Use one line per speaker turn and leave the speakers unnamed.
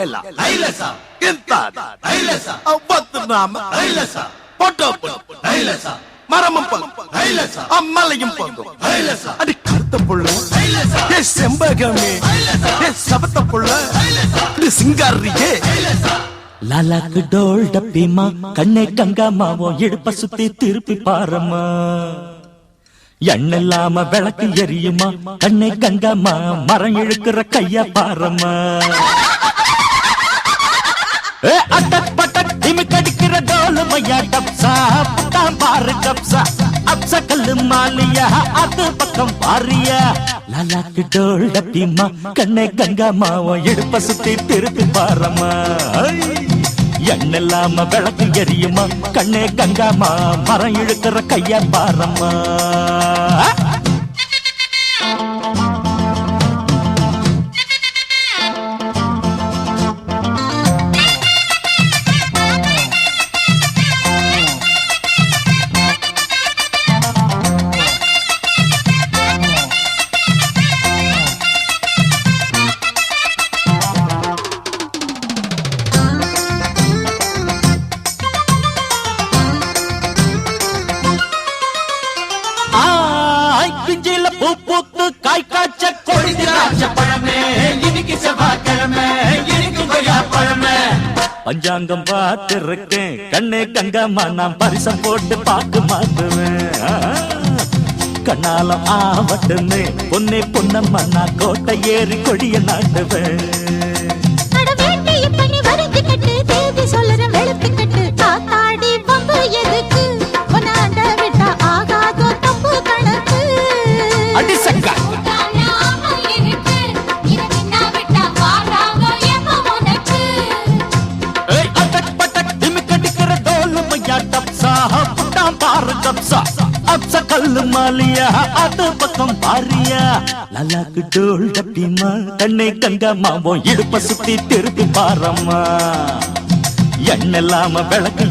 ಎಲ್ಲ ನೈಲಸ ಎಂತ ನೈಲಸ ಅವತ್ತು ನಾಮ ನೈಲಸ போட்டோ நைலச மரமும் பங்கு நைலச அம்மலையும் பங்கு நைலச அடி கருத்த புள்ள நைலச ஏ செம்பகமே ஏ சபத்த புள்ள நைலச சிங்காரியே நைலச
லாலாக்கு டோல் டப்பிமா கண்ணே கங்காமாவோ இடுப்ப சுத்தி திருப்பி பாரம்மா எண்ணெல்லாம விளக்கு எரியுமா கண்ணே கங்காமா மரம் இழுக்கிற கைய பாரம்மா அட்டக் பட்டக் திமிக் அடிக்கிற டோலு மையா டப்சா புட்டாம் பாரு டப்சா அப்சா கல்லு மாலியா அது பக்கம் பாரியா லாலாக்கு டோல் டப்பிமா கண்ணே கங்காமாவோ இடுப்ப சுத்தி திருப்பி பாரம்மா எண்ணெல்லாம விளக்கு எரியுமா கண்ணே கங்காமா மரம் இழுக்கிற கையா பாரம்மா பிஞ்சில பூ பூத்து காய் காய்ச்ச கொடி திராட்சை பழமே இன்னைக்கு செவ்வாய்க்கிழமை இன்னைக்கு கொய்யா பழமே பஞ்சாங்கம் பார்த்திருக்கேன் கண்ணே கங்கம்மா நான் பரிசம் போட்டு பாக்கு மாத்துவேன் கண்ணாலம் ஆவட்டுமே பொன்னே பொன்னம்மா நான் கோட்டை ஏறி கொடிய நாட்டுவேன் கல்லு மாலியா அது பக்கம் பாரியா லாலாக்கு டோல் டப்பிமா கண்ணை கங்காமாவோ இடுப்ப சுத்தி திருப்பி பாரம்மா எண்ணெல்லாம விளக்கு